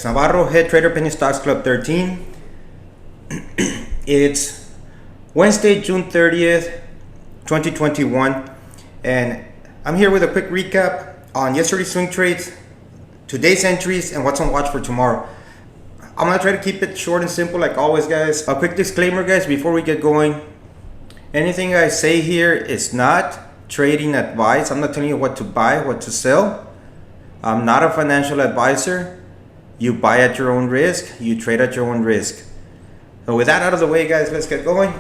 Navarro, head trader, penny stocks club 13. It's Wednesday, June 30th, 2021, and I'm here with a quick recap on yesterday's swing trades, today's entries, and what's on watch for tomorrow. I'm gonna try to keep it short and simple like always, guys. A quick disclaimer, guys, before we get going. Anything I say here is not trading advice. I'm not telling you what to buy, what to sell. I'm not a financial advisor. You buy at your own risk, you trade at your own risk. So with that out of the way, guys, let's get going.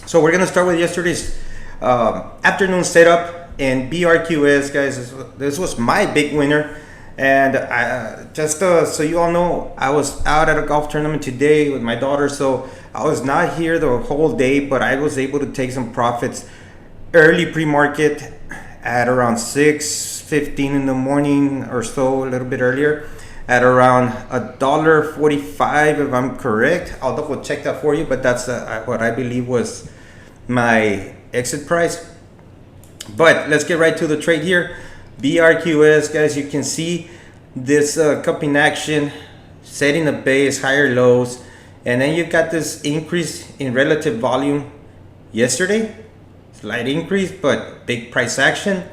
So we're gonna start with yesterday's afternoon setup in BRQS, guys. This was my big winner. And just so you all know, I was out at a golf tournament today with my daughter, so I was not here the whole day, but I was able to take some profits early pre-market at around 6:15 in the morning or so, a little bit earlier, at around $1.45 if I'm correct. I'll double check that for you, but that's what I believe was my exit price. But let's get right to the trade here. BRQS, guys, you can see this cupping action, setting the base, higher lows, and then you got this increase in relative volume yesterday. Slight increase, but big price action.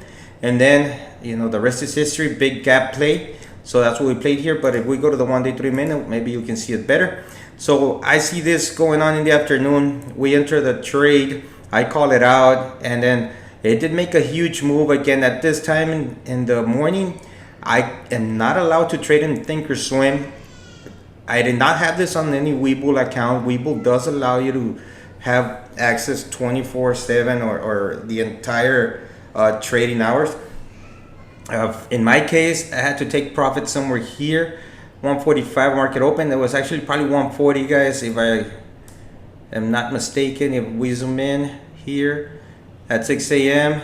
And then, you know, the rest is history, big gap play. So that's what we played here. But if we go to the 1 day 3 minute, maybe you can see it better. So I see this going on in the afternoon. We enter the trade, I call it out, and then it did make a huge move again at this time in the morning. I am not allowed to trade in Thinkorswim. I did not have this on any Webull account. Webull does allow you to have access 24/7 or the entire trading hours. In my case, I had to take profit somewhere here, 145 market open. It was actually probably 140, guys, if I am not mistaken. If we zoom in here at 6 a.m.,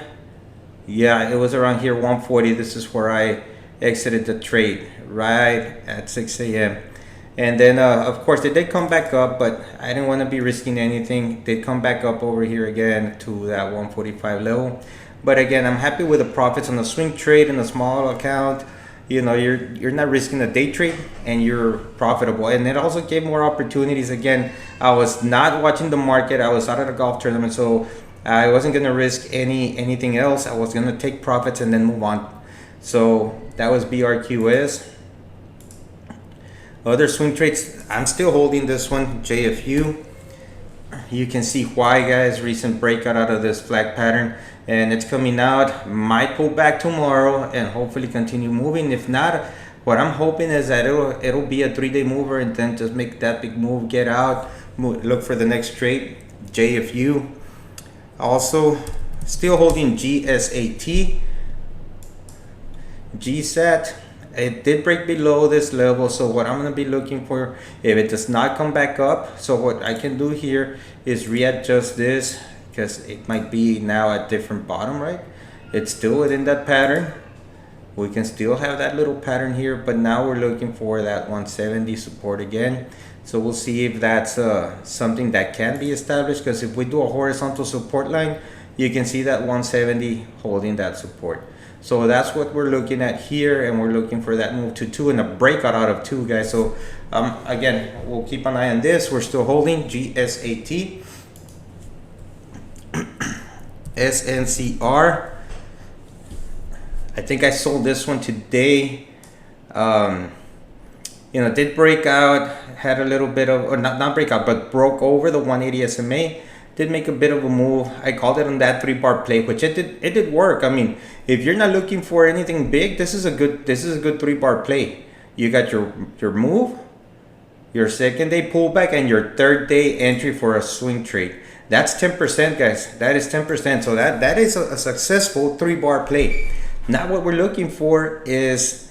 yeah, it was around here, 140. This is where I exited the trade, right at 6 a.m. And then, of course, they did come back up, but I didn't want to be risking anything. They come back up over here again to that 145 level. But again, I'm happy with the profits on the swing trade and the small account. You know, you're not risking a day trade and you're profitable. And it also gave more opportunities. Again, I was not watching the market. I was out at a golf tournament, so I wasn't going to risk anything else. I was going to take profits and then move on. So that was BRQS. Other swing trades, I'm still holding this one, JFU. You can see why, guys. Recent breakout out of this flag pattern, and it's coming out. Might pull back tomorrow and hopefully continue moving. If not, what I'm hoping is that it'll be a 3-day mover and then just make that big move, get out, look for the next trade. JFU. Also, still holding GSAT. GSAT. It did break below this level, so what I'm going to be looking for, if it does not come back up, so what I can do here is readjust this, because it might be now at different bottom, right? It's still within that pattern. We can still have that little pattern here, but now we're looking for that 170 support again. So we'll see if that's something that can be established, because if we do a horizontal support line, you can see that 170 holding that support. So that's what we're looking at here, and we're looking for that move to 2 and a breakout out of 2, guys. So again, we'll keep an eye on this. We're still holding GSAT. SNCR. I think I sold this one today. You know, did break out, had a little bit of, or not break out, but broke over the 180 SMA. Did make a bit of a move. I called it on that 3-bar play, which it did work. I mean, if you're not looking for anything big, this is a good 3-bar play. You got your move, your 2nd day pullback, and your 3rd day entry for a swing trade. That's 10%, guys. That is 10%. So that is a successful 3-bar play. Now what we're looking for is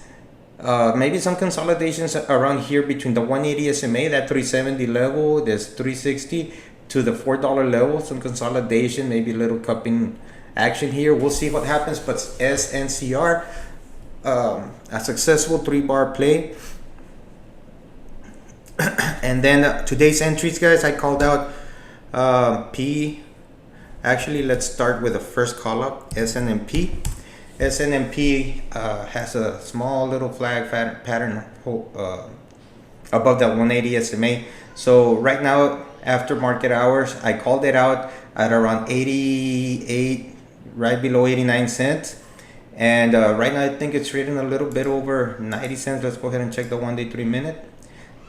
maybe some consolidations around here between the 180 SMA, that 370 level, this 360 to the $4 level, some consolidation, maybe a little cupping action here. We'll see what happens, but SNCR, a successful 3-bar play. And then today's entries, guys, I called out P. Actually, let's start with the first call up, SNMP. SNMP has a small little flag pattern above that 180 SMA. So right now, after market hours, I called it out at around 88, right below 89 cents. And right now, I think it's trading a little bit over 90 cents. Let's go ahead and check the 1 day 3 minute.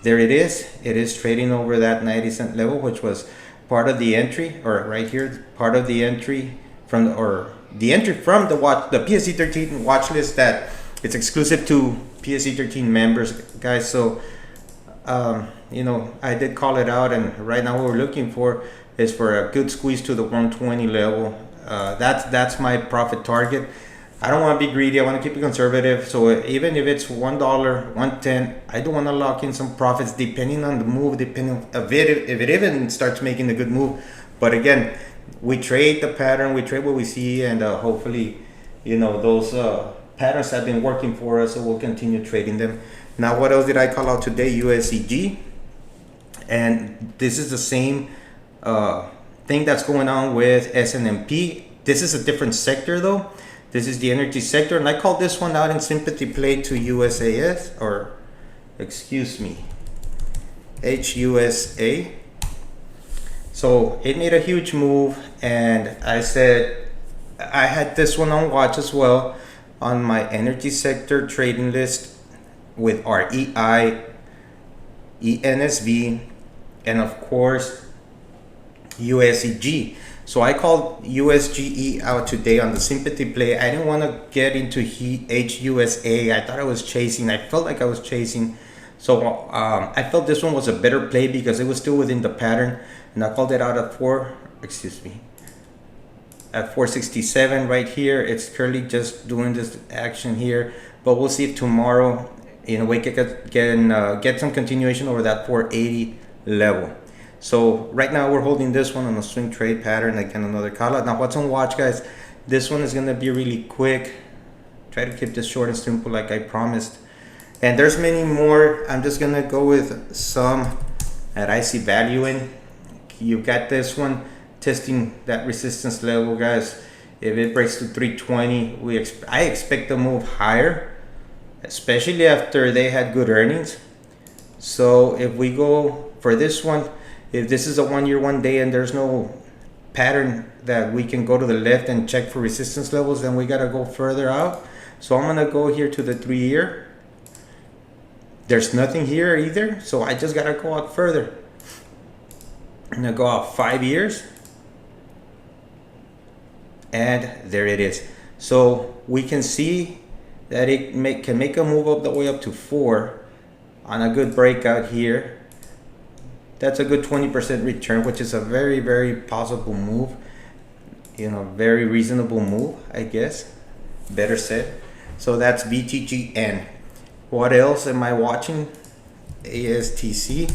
There it is. It is trading over that 90 cent level, which was part of the entry, or right here, part of the entry from the entry from the PSE 13 watch list that it's exclusive to PSE 13 members, guys. So you know, I did call it out, and right now what we're looking for is for a good squeeze to the 120 level. That's my profit target. I don't want to be greedy. I want to keep it conservative. So even if it's $1, $1.10, I do want to lock in some profits depending on the move, depending if it even starts making a good move. But again, we trade the pattern, we trade what we see, and hopefully, you know, those patterns have been working for us, so we'll continue trading them. Now, what else did I call out today? USEG. And this is the same thing that's going on with SNMP. This is a different sector though. This is the energy sector, and I called this one out in sympathy play to USAS, or excuse me, HUSA. So it made a huge move, and I said I had this one on watch as well on my energy sector trading list with REI, ENSV, and of course USEG. So I called USGE out today on the sympathy play. I didn't want to get into HUSA. I thought I was chasing. I felt like I was chasing. So I felt this one was a better play because it was still within the pattern. And I called it out at 467 right here. It's currently just doing this action here. But we'll see if tomorrow, you know, we can get some continuation over that 480 level. So right now we're holding this one on a swing trade pattern. Again, another call out. Now what's on watch, guys? This one is going to be really quick. Try to keep this short and simple like I promised. And there's many more. I'm just going to go with some that I see value in. You got this one testing that resistance level, guys. If it breaks to 320, I expect to move higher, especially after they had good earnings. So if we go for this one, if this is a 1 year, 1 day, and there's no pattern that we can go to the left and check for resistance levels, then we got to go further out. So I'm going to go here to the 3 year. There's nothing here either. So I just got to go out further. I'm going to go out 5 years. And there it is. So we can see that it can make a move up the way up to 4 on a good breakout here. That's a good 20% return, which is a very, very possible move. You know, very reasonable move, I guess. Better said. So that's VTGN. What else am I watching? ASTC.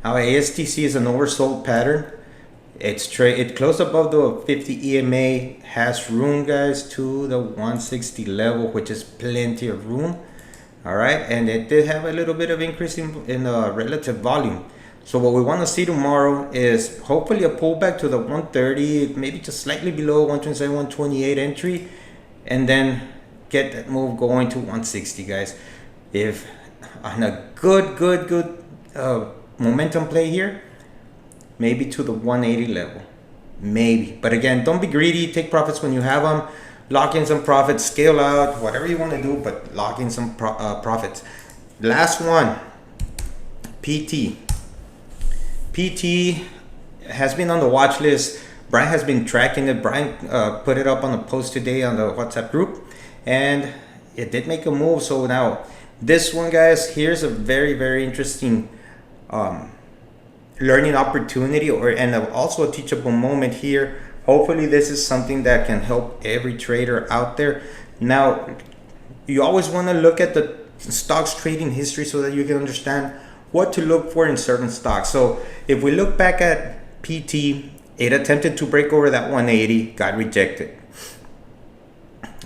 Now ASTC is an oversold pattern. It closed above the 50 EMA. Has room, guys, to the 160 level, which is plenty of room. All right, and it did have a little bit of increase in relative volume. So what we want to see tomorrow is hopefully a pullback to the 130, maybe just slightly below 127, 128 entry, and then get that move going to 160, guys. If on a good momentum play here, maybe to the 180 level, maybe. But again, don't be greedy. Take profits when you have them. Lock in some profits, scale out, whatever you want to do, but lock in some profits. Last one, PT. PT has been on the watch list. Brian has been tracking it. Brian put it up on a post today on the WhatsApp group, and it did make a move. So now this one, guys, here's a very, very interesting learning opportunity, and also a teachable moment here. Hopefully this is something that can help every trader out there. Now, you always want to look at the stocks trading history so that you can understand what to look for in certain stocks. So if we look back at PT, it attempted to break over that 180, got rejected.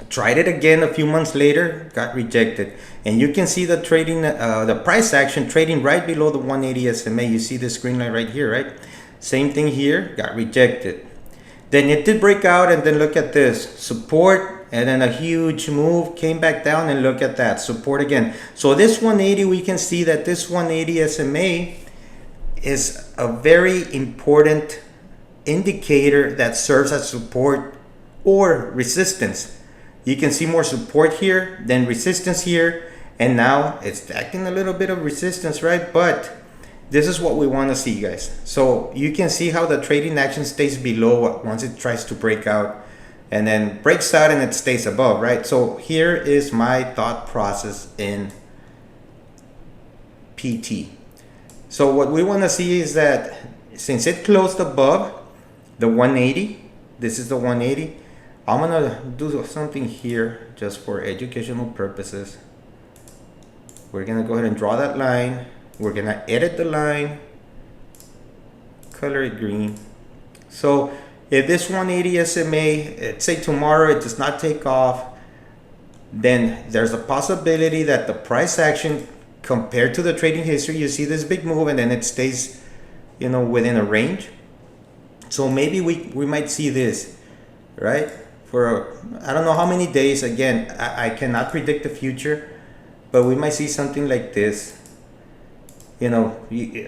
Tried it again a few months later, got rejected. And you can see the trading, the price action trading right below the 180 SMA. You see this green line right here, right? Same thing here, got rejected. Then it did break out, and then look at this support, and then a huge move, came back down, and look at that support again. So this 180, we can see that this 180 SMA is a very important indicator that serves as support or resistance. You can see more support here than resistance here, and now it's acting a little bit of resistance, right? But this is what we want to see, guys. So you can see how the trading action stays below once it tries to break out, and then breaks out and it stays above, right? So here is my thought process in PT. So what we want to see is that since it closed above the 180, this is the 180, I'm gonna do something here just for educational purposes. We're gonna go ahead and draw that line. We're gonna edit the line, color it green. So if this 180 SMA, say tomorrow it does not take off, then there's a possibility that the price action compared to the trading history, you see this big move and then it stays, you know, within a range. So maybe we might see this, right? For I don't know how many days. Again, I cannot predict the future, but we might see something like this. You know,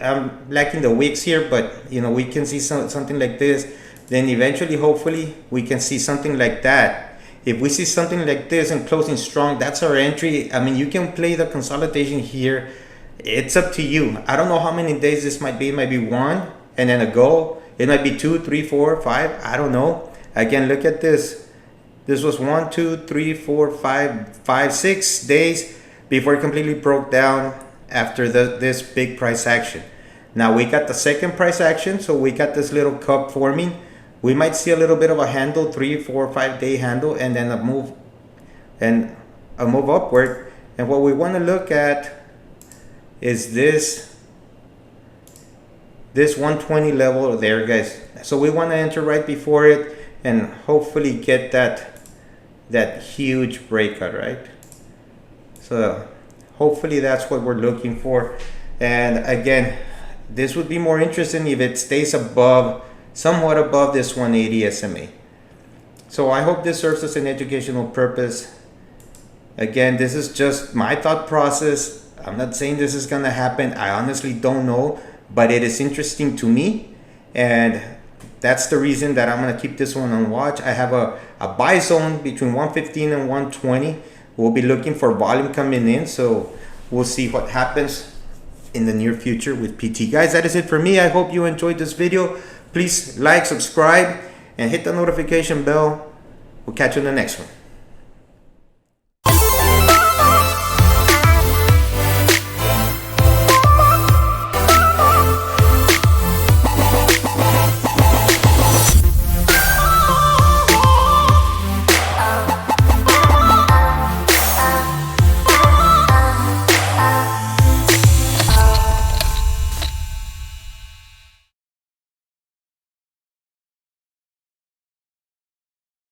I'm lacking the wicks here, but you know, we can see something like this. Then eventually, hopefully, we can see something like that. If we see something like this and closing strong, that's our entry. I mean, you can play the consolidation here. It's up to you. I don't know how many days this might be. It might be one and then a go. It might be 2, 3, 4, 5. I don't know. Again, look at this. This was 1, 2, 3, 4, 5, 6 days before it completely broke down after this big price action. Now we got the second price action, so we got this little cup forming. We might see a little bit of a handle, 3, 4, 5 day handle, and then a move upward. And what we want to look at is this 120 level there, guys. So we want to enter right before it and hopefully get that huge breakout, right? So hopefully that's what we're looking for. And again, this would be more interesting if it stays above, somewhat above this 180 SMA. So I hope this serves as an educational purpose. Again, this is just my thought process. I'm not saying this is gonna happen. I honestly don't know, but it is interesting to me, and that's the reason that I'm gonna keep this one on watch. I have a buy zone between 115 and 120. We'll be looking for volume coming in, so we'll see what happens in the near future with PT. Guys, that is it for me. I hope you enjoyed this video. Please like, subscribe, and hit the notification bell. We'll catch you in the next one.